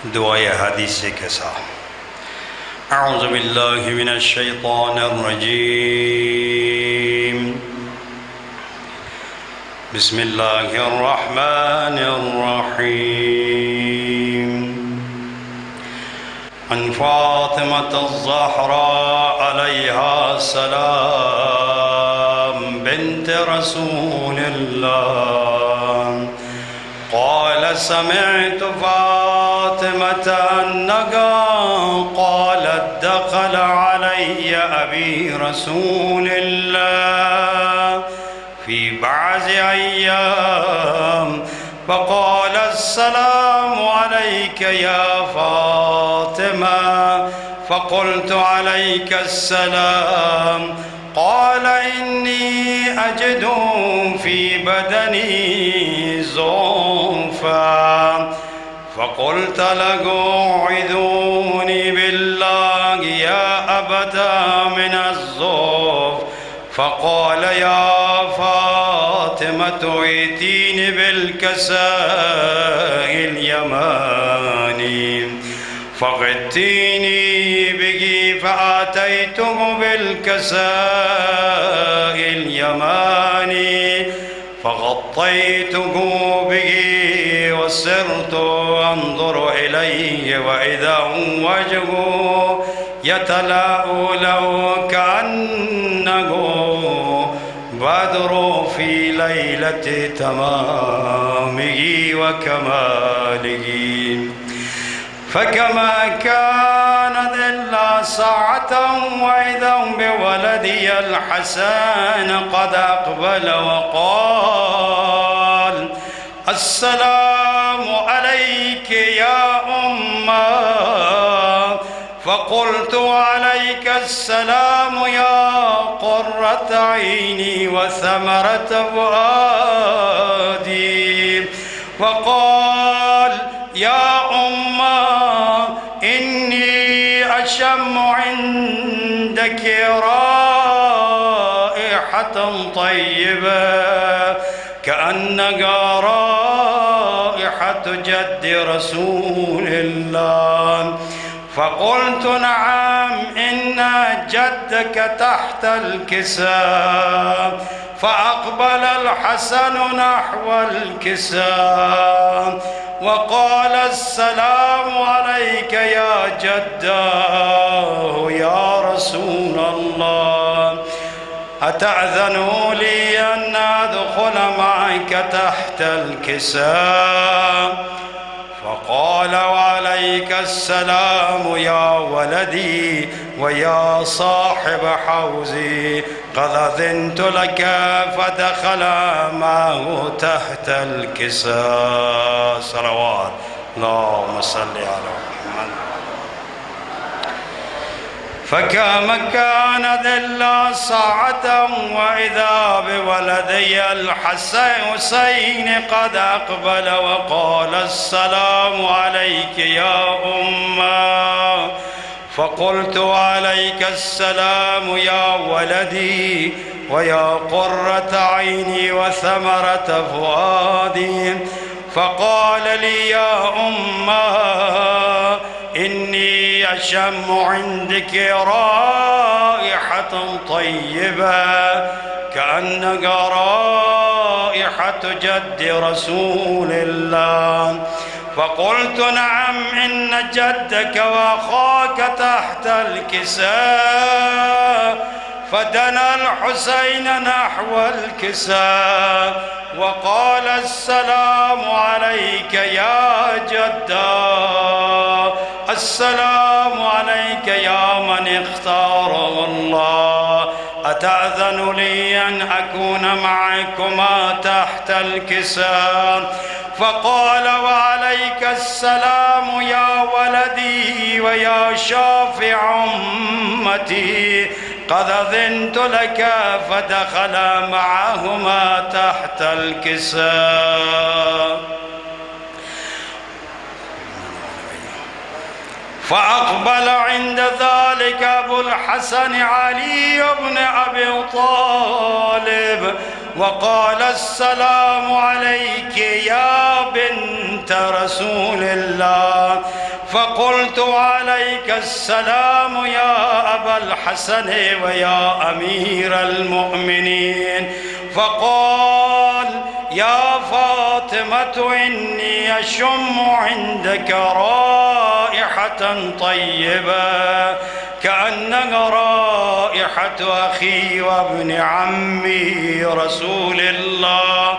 दुआए हदीस के साथ अऊज़ु बिल्लाहि मिनश शैतानिर रजीम बिस्मिल्लाहिर रहमानिर रहीम अन फ़ातिमतुज़ ज़हरा अलैहा सलाम बिन्त रसूलिल्लाह क़ाल समिअतु फ़ातिमता अन्नहा क़ालत दख़ल अलय्य अबी रसूलिल्लाह फ़ी बअज़ि अय्याम फ़क़ाल अस्सलामु अलैका या फ़ातिमा फ़क़ुल्तु अलैका अस्सलाम क़ाल इन्नी अजिदु फ़ी बदनी ज़ुफ़ा फ़क़ुल्त लहु उइज़ूनी बिल्लाहि या अबता मिनज़्ज़ुफ़ फ़क़ाल या फ़ातिमतु इतीनी बिल्कसाइल यमानी फ़ग़ित्तीनी बिही फ़अतैतुहु बिल्कसाइल यमानी फ़ग़त्तैतुहु बिही वसिरतु अंज़ुरु इलैहि वइज़ा वजहुहु यतलाअलु कअन्नहु बद्रु फ़ी लैलति तमामिही व कमालिही फ़कमा कानत इल्ला साअतन वइज़ा बिवलदिय अल-हसन क़द अक़बल वक़ाल अस्सलामु अलैका या उम्मा फ़क़ुल्तु अलैका अस्सलाम या क़ुर्रत ऐनी व समरत फ़ुआदी वक़ाल या उम्मा इन्नी अशम्मु इंदकी राइहतन तय्यबा कअन्नहा राइहतु जद्दि रसूलिल्लाह फ़क़ुल्तु नअम इन्न जद्दक तहत अल-किसाऽ फ़अक़बल अल-हसन नहव अल-किसाऽ वक़ाल अस्सलामु अलैका या जद्दाह या रसूल अल्लाह अतअज़नु ली अन अदख़ुल मअक तहत अल-किसाऽ फ़क़ाल वअलैका अस्सलाम या वलदी व या साहिब हौज़ी क़द अज़िनतु लक फ़दख़ल मअहु तहत अल-किसाऽ सलवात अल्लाहुम्म सल्लि अला मुहम्मद फ़कमा कानत इल्ला साअतन वइज़ा बिवलदिय अल-हुसैन क़द अक़बल वक़ाल अस्सलामु अलैका या उम्मा फ़क़ुल्तु अलैका अस्सलाम या वलदी व या क़ुर्रत ऐनी व समरत फ़ुआदी फ़क़ाल ली या उम्मा इन्नी अशम्मु इंदकी राइहतन तय्यबा कअन्नहा राइहतु जद्दि रसूलिल्लाह फ़क़ुल्तु नअम इन्न जद्दक वअख़ाक तहत अल-किसाऽ फ़दना अल-हुसैन नहव अल-किसाऽ वक़ाल अस्सलामु अलैका या जद्दाह अस्सलामु अलैका या मन इख्तारहु अल्लाह अतअज़नु ली अन अकून मअकुमा तहत अल-किसाऽ फ़क़ाल वअलैका अस्सलाम या वलदी व या शाफ़िअ उम्मती क़द अज़िनतु लक फ़दख़ल मअहुमा तहत अल-किसाऽ फ़अक़बल इंद ज़ालिक अबुल हसन अली इब्न अबी तालिब वक़ाल अस्सलामु अलैकी या बिन्त रसूलिल्लाह فقلت عليك السلام يا أبا الحسن ويا أمير المؤمنين. فقال يا فاطمة إني أشم عندك رائحة طيبة كأنها رائحة أخي وابن عمي رسول الله.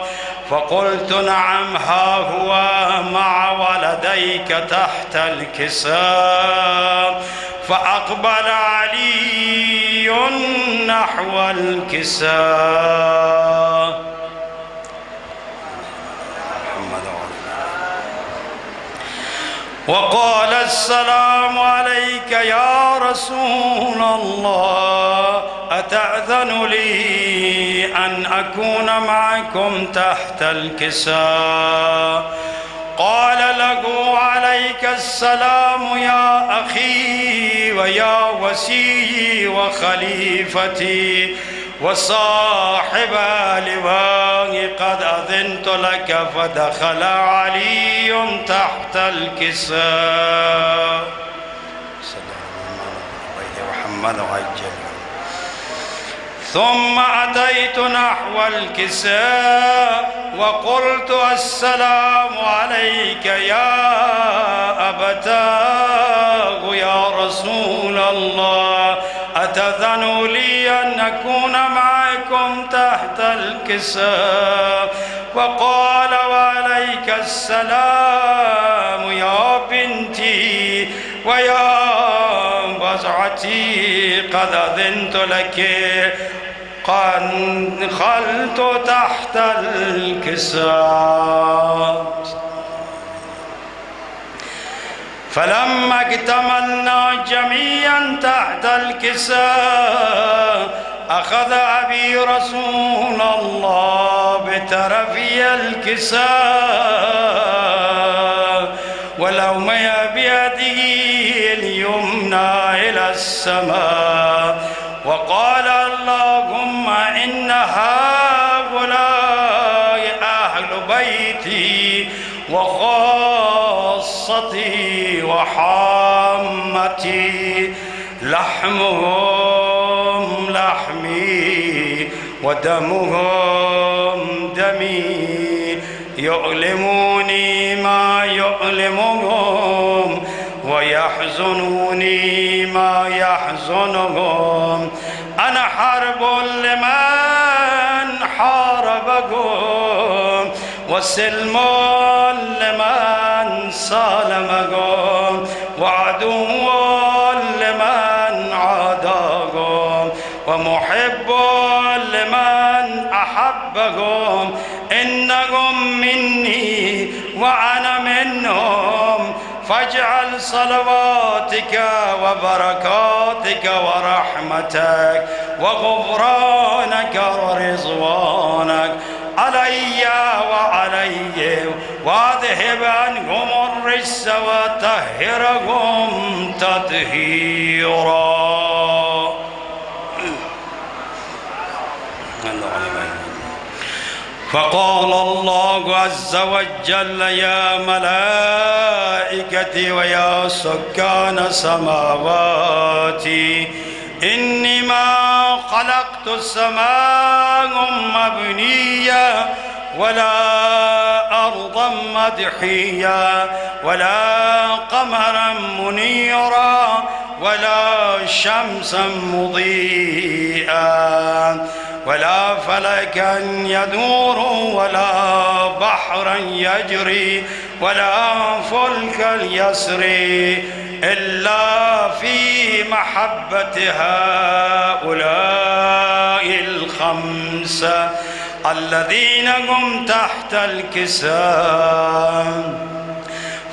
فقلت نعم ها هو مع ولديك تحت الكساء. فأقبل علي نحو الكساء وقال السلام عليك يا رسول الله، أتأذن لي أن أكون معكم تحت الكساء؟ قال له عليك السلام يا أخي ويا وسيي وخليفتي وصاحب لواء، قد أذنت لك. فدخل علي تحت الكساء محمد عجل. ثم أتيت نحو الكساء وقلت السلام عليك يا أبتاه يا رسول الله، أتأذن لي أن أكون معكم تحت الكساء؟ وقال وعليك السلام يا بنتي ويا بزعتي، قد أذنت لك، قد دخلت تحت الكساء. فلما اكتملنا جميعا تحت الكساء أخذ أبي رسول الله بطرفي الكساء ولومي بيده اليمنى إلى السماء وقال اللهم إن هؤلاء أهل بيتي وخاصتي وحامتي، لحمهم لحمي ودمهم دمي، يؤلموني ما يؤلمهم ويحزنوني ما يحزنهم. أنا حرب لمن حاربكم وسلم لمن سالمكم وعدو لمن عاداكم ومحب لمن أحبكم. إنهم مني وأنا منهم، فاجعل صلواتك وبركاتك ورحمتك وغفرانك ورضوانك علي وعليهم، واذهب عنهم الرجس وطهرهم تطهيرا. فقال الله عز وجل يا ملائكتي ويا سكان سماواتي إني ما خلقت السماء مبنية ولا أرضا مدحية ولا قمرا منيرا ولا شمسا مضيئا ولا فلكا يدور ولا بحرا يجري ولا فلكا يسري إلا في محبة هؤلاء الخمسة الذين هم تحت الكساء.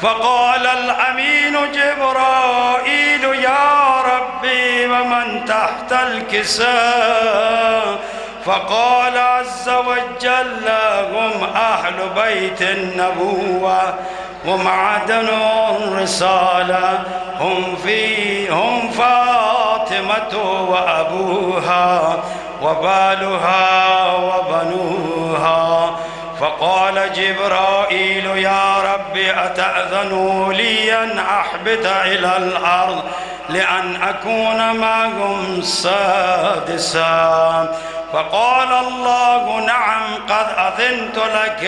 فقال الأمين جبرائيل يا ربي ومن تحت الكساء؟ فقال عز وجل هم أهل بيت النبوة ومعدن الرسالة، هم فاطمة وأبوها وبالها وبنوها. فقال جبرائيل يا رب أتأذن لي أن أحبط إلى الأرض لأن أكون معهم سادسا؟ فقال الله نعم قد أذنت لك.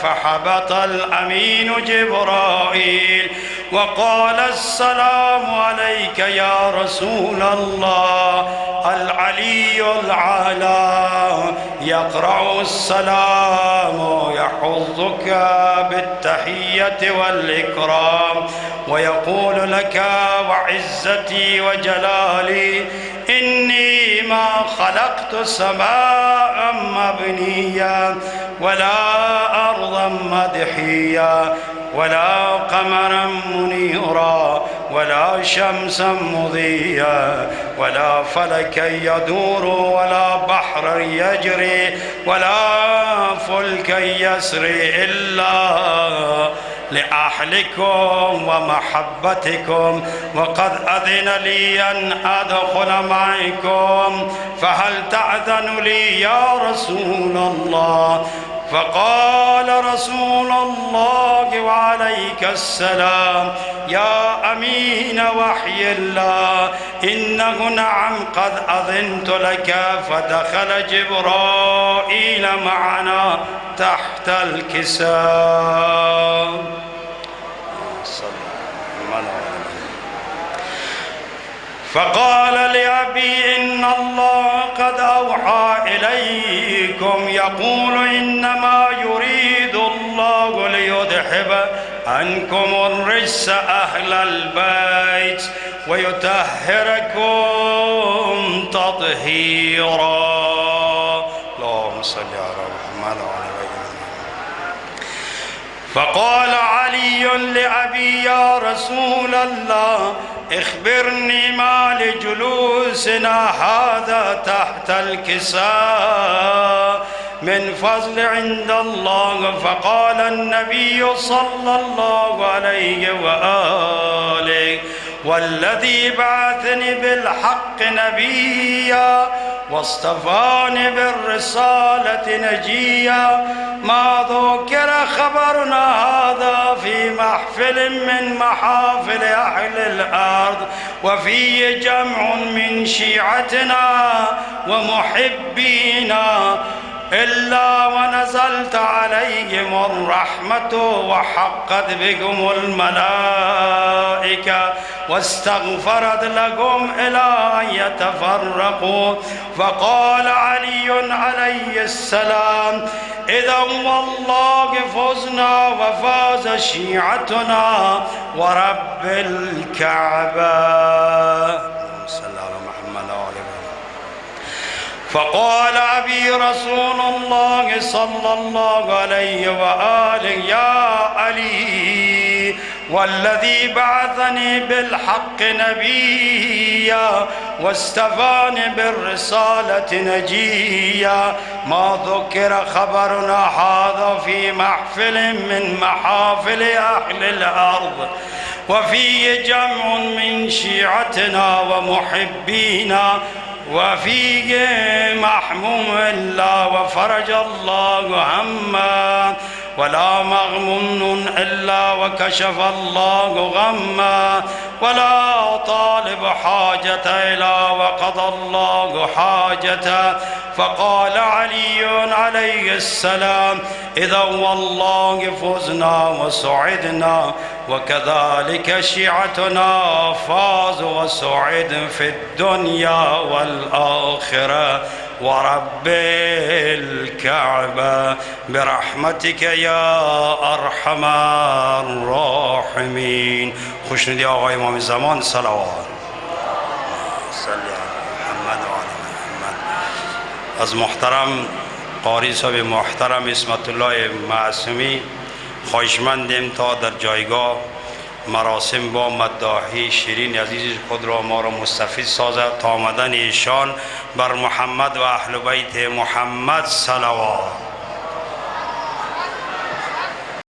فحبط الأمين جبرائيل وقال السلام عليك يا رسول الله. العلي الأعلى يقرأ السلام يحضك بالتحية والإكرام ويقول لك وعزتي وجلالي إني ما خلقت سماء مبنيا ولا أرضا مدحيا ولا قمرا منيرا ولا شمسا مضيا ولا فلكا يدور ولا بحرا يجري ولا فلكا يسري إلا لأهلكم ومحبتكم وقد أذن لي أن أدخل معكم فهل تأذن لي يا رسول الله؟ فقال رسول الله وعليك السلام يا أمين وحي الله إنه نعم قد أذنت لك. فدخل جبرائيل معنا تحت الكساء. فقال لأبي إن الله قد أوحى إليكم يقول إنما يريد الله ليذهب عنكم الرجس أهل البيت ويطهركم تطهيرا. اللهم صل على محمد وعلى آله. فقال علي لأبي يا رسول الله اخبرني ما لجلوسنا هذا تحت الكساء من فضل عند الله. فقال النبي صلى الله عليه وآله والذي بعثني بالحق نبيا واصطفاني بالرسالة نجيا ما ذكر خبرنا هذا في محفل من محافل أهل الأرض وفيه جمع من شيعتنا ومحبينا إلا ونزلت عليهم الرحمة وحقت بكم الملائكة واستغفرت لكم إلى أن يتفرقوا. فقال علي عليه السلام إذا والله فزنا وفاز شيعتنا ورب الكعبة. فقال أبي رسول الله صلى الله عليه وآله يا علي والذي بعثني بالحق نبيا واستفاني بالرسالة نجيا ما ذكر خبرنا هذا في محفل من محافل أهل الأرض وفيه جمع من شيعتنا ومحبينا وفيه محموم الله وفرج الله هما ولا مغموم إلا وكشف الله غما ولا طالب حاجة إلا وقضى الله حاجته. فقال علي عليه السلام إذا والله فزنا وسعدنا وكذلك شيعتنا فاز وسعد في الدنيا والآخرة ورب الكعبة برحمتك يا أرحم الراحمين. خوشنودی آقای امام زمان صلوات. صلی علی محمد و آل محمد. از محترم قاری صاحب محترم اسمت الله معصومی خواهشمندیم تا در جایگاه مراسم با مداحی شیرین عزیز خود را ما را مستفید سازد تا آمدن ایشان بر محمد و اهل بیت محمد صلوات.